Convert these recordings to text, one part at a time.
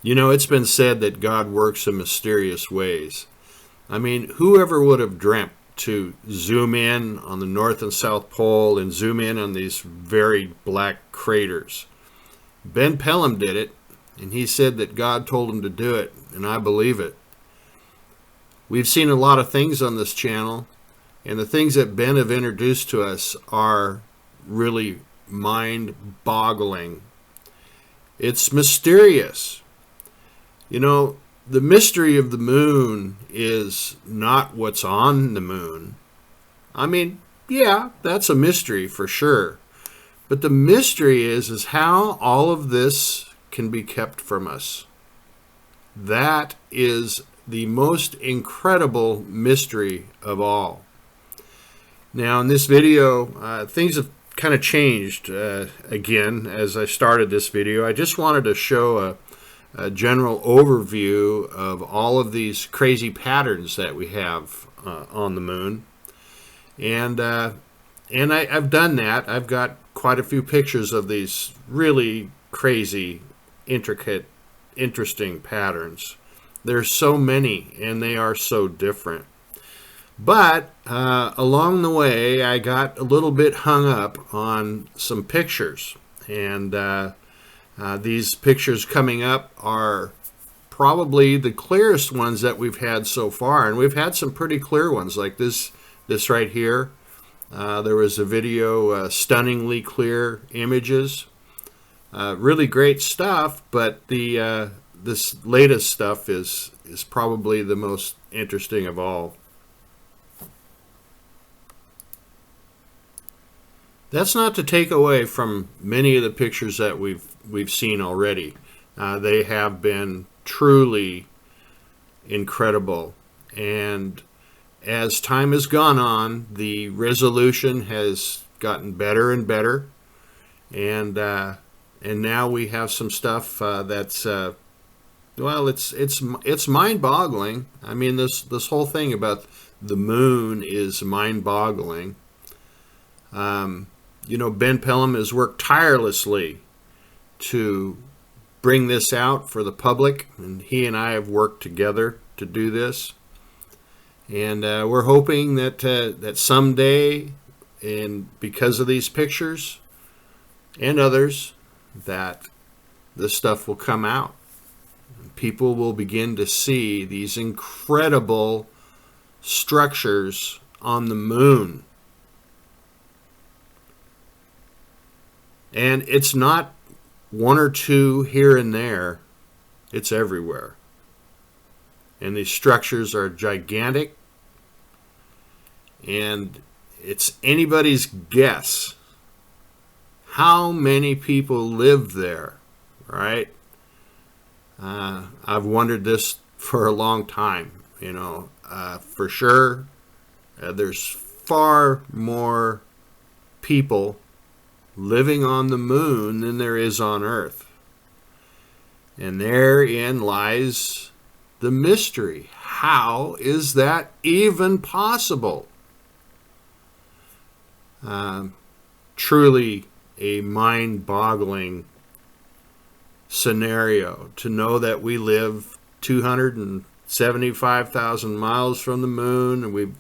You know, it's been said that God works in mysterious ways. I mean, whoever would have dreamt to zoom in on the North and South Pole and zoom in on these very black craters? Ben Pelham did it, and he said that God told him to do it, and I believe it. We've seen a lot of things on this channel, and the things that Ben have introduced to us are really mind-boggling. It's mysterious. You know, the mystery of the moon is not what's on the moon. I mean, yeah, that's a mystery for sure. But the mystery is how all of this can be kept from us. That is the most incredible mystery of all. Now, in this video, things have kind of changed again as I started this video. I just wanted to show a general overview of all of these crazy patterns that we have on the moon. And I've done that. I've got quite a few pictures of these really crazy, intricate, interesting patterns. There's so many, and they are so different. But along the way, I got a little bit hung up on some pictures. And these pictures coming up are probably the clearest ones that we've had so far. And we've had some pretty clear ones, like this right here. There was a video, stunningly clear images. Really great stuff, but this latest stuff is probably the most interesting of all. That's not to take away from many of the pictures that we've seen already. They have been truly incredible, and as time has gone on, the resolution has gotten better and better, and now we have some stuff that's well, it's mind-boggling. I mean, this whole thing about the moon is mind-boggling. You know, Ben Pelham has worked tirelessly to bring this out for the public, and he and I have worked together to do this. And we're hoping that someday, and because of these pictures and others, that this stuff will come out. People will begin to see these incredible structures on the moon. And it's not one or two here and there, it's everywhere. And these structures are gigantic, and it's anybody's guess how many people live there, right? I've wondered this for a long time, you know. For sure, there's far more people living on the moon than there is on Earth. And therein lies the mystery. How is that even possible? Truly a mind-boggling scenario to know that we live 275,000 miles from the moon, and we've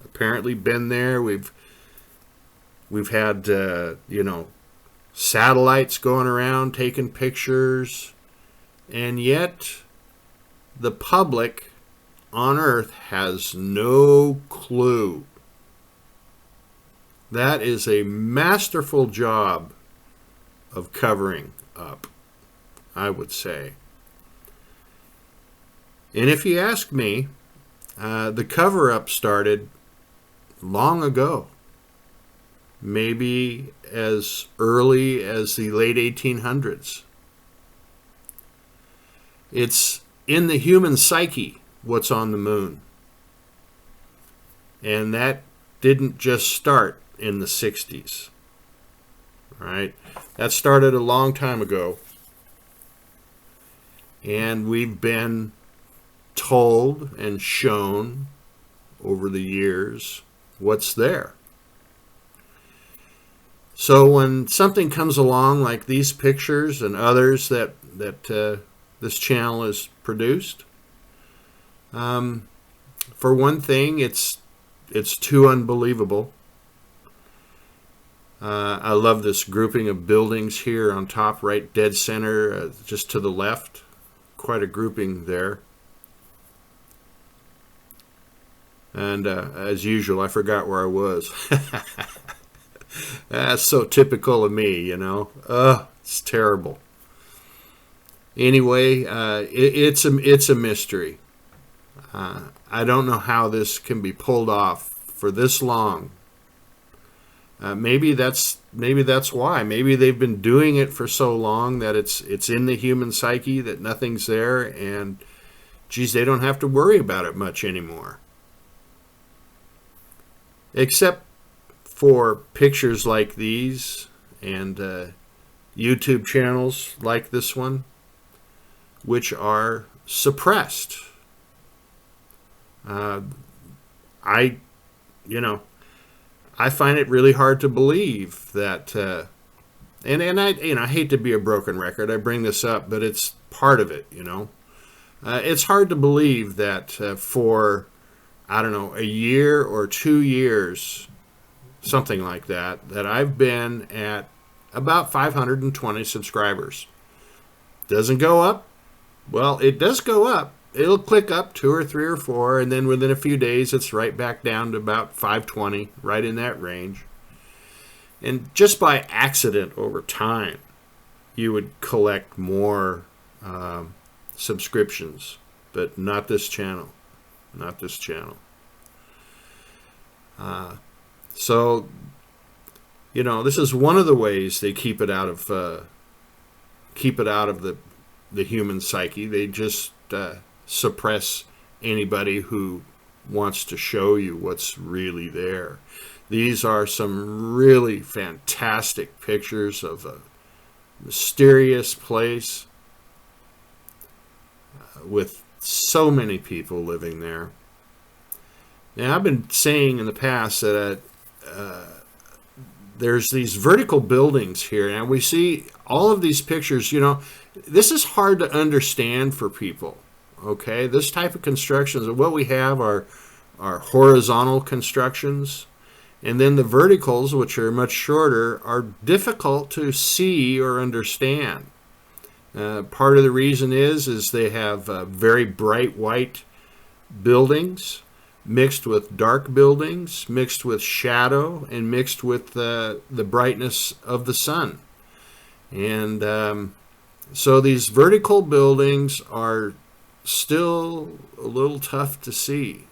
apparently been there. We've had you know, satellites going around taking pictures, and yet the public on Earth has no clue. That is a masterful job of covering up, I would say. And if you ask me, the cover-up started long ago. Maybe as early as the late 1800s. It's in the human psyche what's on the moon. And that didn't just start in the 60s. Right? That started a long time ago. And we've been told and shown over the years what's there. So when something comes along like these pictures and others that this channel is produced. For one thing, it's too unbelievable. I love this grouping of buildings here on top, right dead center, just to the left. Quite a grouping there. And as usual, I forgot where I was. That's so typical of me, you know. It's terrible. Anyway, it's a mystery. I don't know how this can be pulled off for this long. Maybe that's why. Maybe they've been doing it for so long that it's in the human psyche that nothing's there, and geez, they don't have to worry about it much anymore. Except for pictures like these and YouTube channels like this one, which are suppressed. I find it really hard to believe that, and I hate to be a broken record. I bring this up, but it's part of it. It's hard to believe that for, I don't know, a year or 2 years, something like that, that I've been at about 520 subscribers. Doesn't go up? Well, it does go up. It'll click up 2 or 3 or 4, and then within a few days, it's right back down to about 520, right in that range. And just by accident over time, you would collect more subscriptions, but not this channel. Not this channel. So, this is one of the ways they keep it out of the human psyche. They just suppress anybody who wants to show you what's really there. These are some really fantastic pictures of a mysterious place with so many people living there. Now, I've been saying in the past that there's these vertical buildings here, and we see all of these pictures. This is hard to understand for people. Okay, this type of constructions, what we have are horizontal constructions, and then the verticals, which are much shorter, are difficult to see or understand. Part of the reason is they have very bright white buildings mixed with dark buildings, mixed with shadow, and mixed with the brightness of the sun. And so these vertical buildings are still a little tough to see,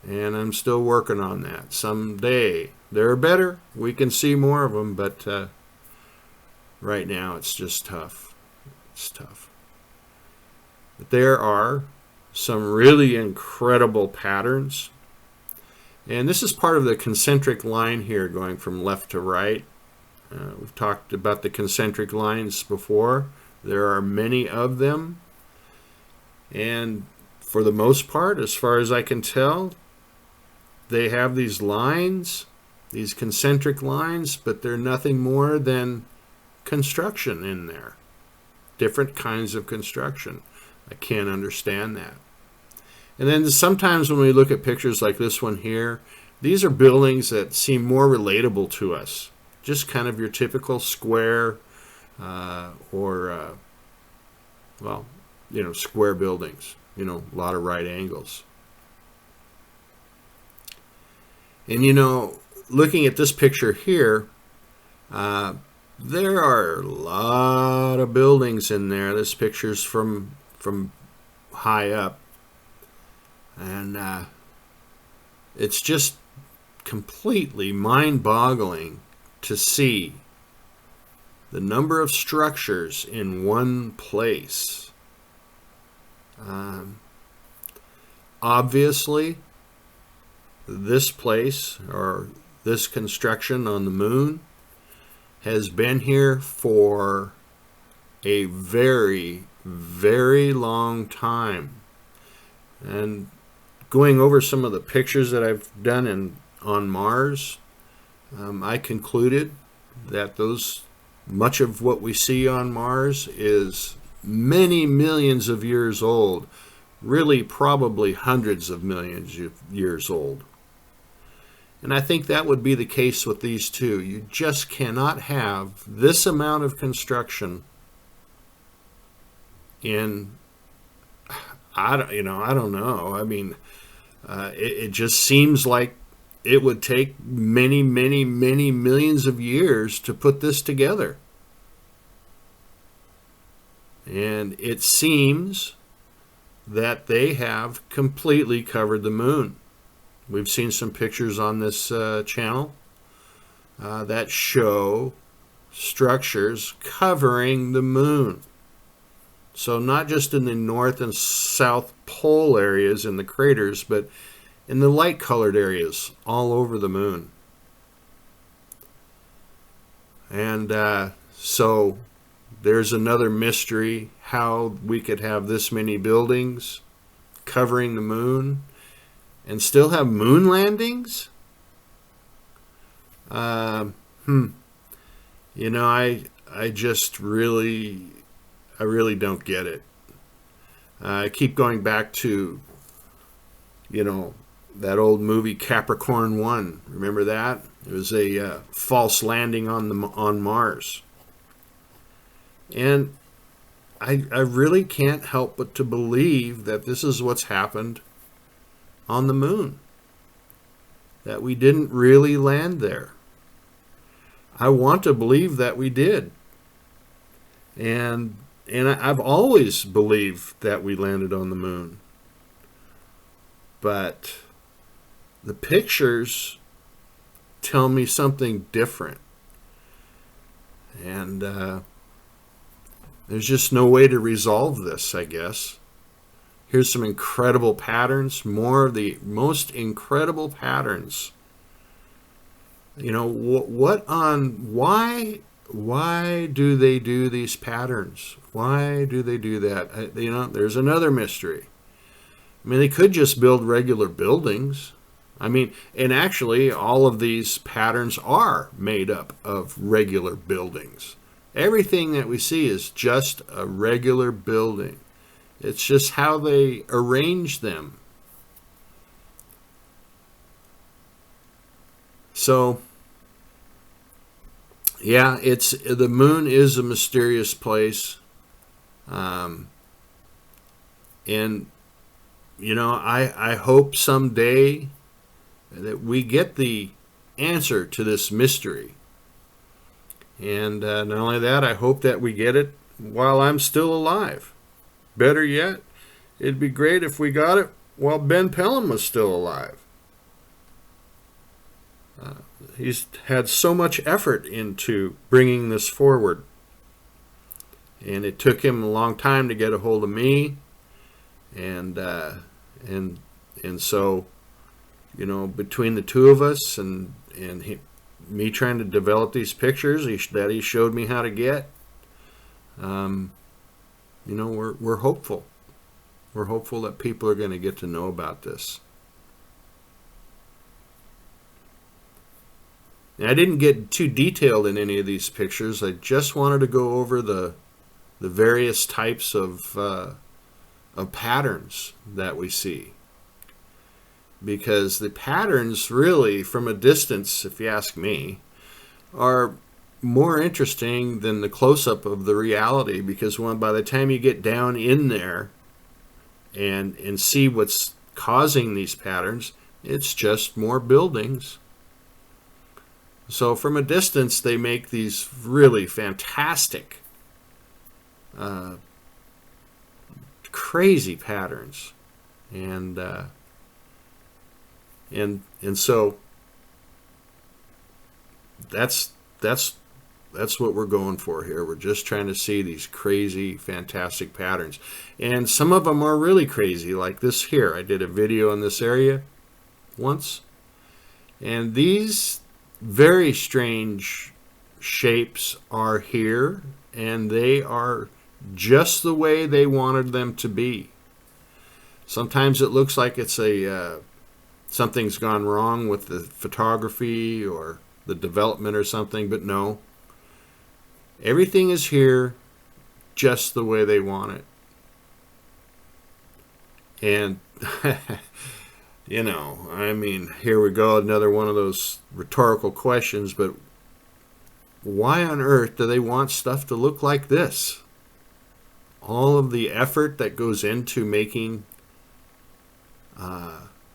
and I'm still working on that. Someday they're better, we can see more of them, but right now it's just tough. It's tough. But there are some really incredible patterns, and this is part of the concentric line here going from left to right. We've talked about the concentric lines before. There are many of them. And for the most part, as far as I can tell, they have these lines, these concentric lines, but they're nothing more than construction in there. Different kinds of construction. I can't understand that. And then sometimes when we look at pictures like this one here, these are buildings that seem more relatable to us. Just kind of your typical square square buildings, a lot of right angles. And looking at this picture here, there are a lot of buildings in there. This picture's from high up, and it's just completely mind-boggling to see the number of structures in one place. Obviously, this place or this construction on the moon has been here for a very, very long time. And going over some of the pictures that I've done on Mars, I concluded that much of what we see on Mars is many millions of years old, really probably hundreds of millions of years old. And I think that would be the case with these two. You just cannot have this amount of construction in, I don't know. I mean, it just seems like it would take many, many, many millions of years to put this together. And it seems that they have completely covered the moon. We've seen some pictures on this channel that show structures covering the moon. So not just in the north and south pole areas in the craters, but in the light-colored areas all over the moon. And so there's another mystery, how we could have this many buildings covering the moon and still have moon landings? You know, I just really don't get it. I keep going back to, you know, that old movie Capricorn 1. Remember that? It was a false landing on Mars. And I really can't help but to believe that this is what's happened on the moon. That we didn't really land there. I want to believe that we did. And I've always believed that we landed on the moon. But the pictures tell me something different. And there's just no way to resolve this, I guess. Here's some incredible patterns, more of the most incredible patterns. You know, why do they do these patterns? Why do they do that? You know, there's another mystery. I mean, they could just build regular buildings. I mean, and actually, all of these patterns are made up of regular buildings. Everything that we see is just a regular building. It's just how they arrange them. So, yeah, the moon is a mysterious place. And, you know, I hope someday that we get the answer to this mystery. And not only that, I hope that we get it while I'm still alive. Better yet, it'd be great if we got it while Ben PELLOM was still alive. He's had so much effort into bringing this forward. And it took him a long time to get a hold of me. And so, you know, between the two of us and me trying to develop these pictures that he showed me how to get, you know, we're hopeful. We're hopeful that people are going to get to know about this. Now, I didn't get too detailed in any of these pictures. I just wanted to go over the various types of patterns that we see. Because the patterns really, from a distance, if you ask me, are more interesting than the close-up of the reality, because by the time you get down in there and see what's causing these patterns, it's just more buildings. So from a distance, they make these really fantastic, crazy patterns. And so that's what we're going for here. We're just trying to see these crazy, fantastic patterns. And some of them are really crazy, like this here. I did a video in this area once. And these very strange shapes are here, and they are just the way they wanted them to be. Sometimes it looks like it's something's gone wrong with the photography or the development or something, but no. Everything is here just the way they want it. And, you know, I mean, here we go, another one of those rhetorical questions, but why on earth do they want stuff to look like this? All of the effort that goes into making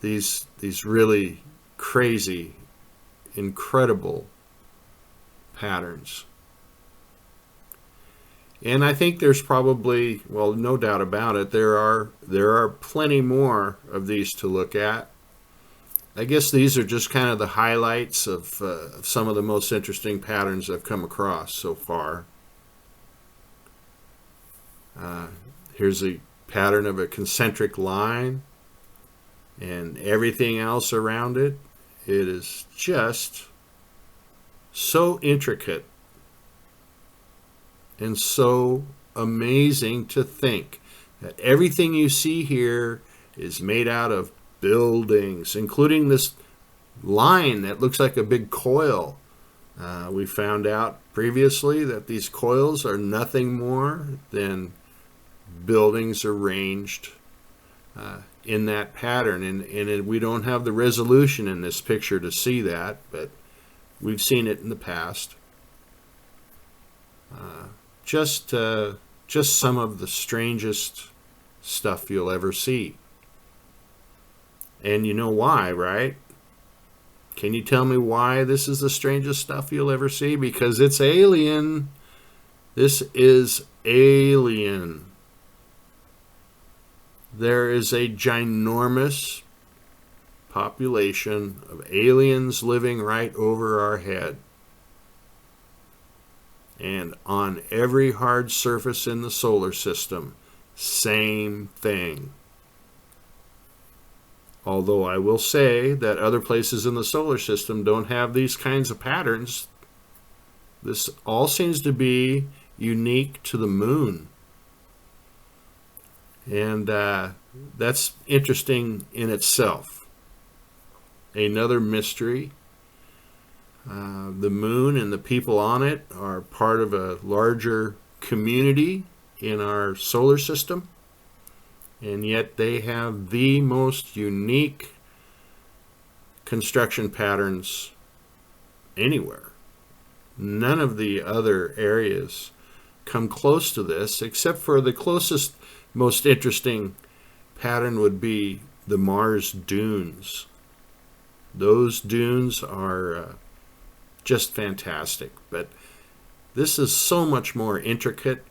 these really crazy, incredible patterns. And I think there's probably, well, no doubt about it, there are plenty more of these to look at. I guess these are just kind of the highlights of some of the most interesting patterns I've come across so far. Here's a pattern of a concentric line and everything else around it. It is just so intricate and so amazing to think that everything you see here is made out of buildings, including this line that looks like a big coil. We found out previously that these coils are nothing more than buildings arranged in that pattern, and we don't have the resolution in this picture to see that, but we've seen it in the past. Just some of the strangest stuff you'll ever see. And you know why, right? Can you tell me why this is the strangest stuff you'll ever see? Because it's alien. This is alien. There is a ginormous population of aliens living right over our head. And on every hard surface in the solar system, same thing. Although I will say that other places in the solar system don't have these kinds of patterns. This all seems to be unique to the moon. And that's interesting in itself. Another mystery. The moon and the people on it are part of a larger community in our solar system. And yet they have the most unique construction patterns anywhere. None of the other areas come close to this, except for the closest, most interesting pattern would be the Mars dunes. Those dunes are just fantastic, but this is so much more intricate.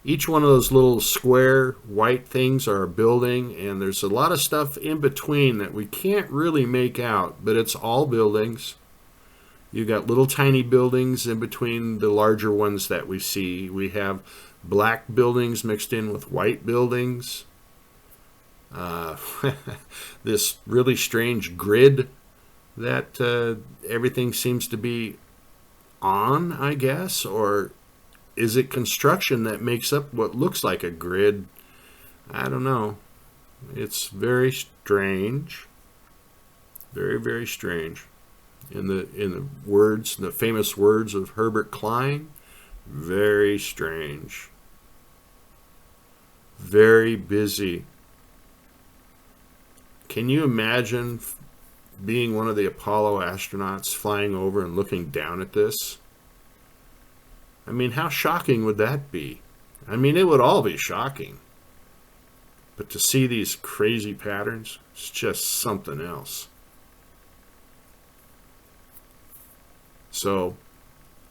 Each one of those little square white things are a building, and there's a lot of stuff in between that we can't really make out, but it's all buildings. You've got little tiny buildings in between the larger ones that we see. We have black buildings mixed in with white buildings. This really strange grid that everything seems to be on, I guess, or is it construction that makes up what looks like a grid? I don't know. It's very strange. Very, very strange. In the words, the famous words of Herbert Klein, very strange. Very busy. Can you imagine being one of the Apollo astronauts flying over and looking down at this? I mean, how shocking would that be? I mean, it would all be shocking. But to see these crazy patterns, it's just something else. So,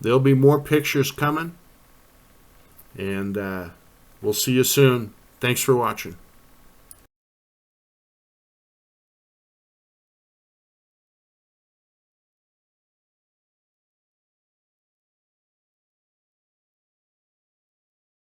there'll be more pictures coming. And we'll see you soon. Thanks for watching.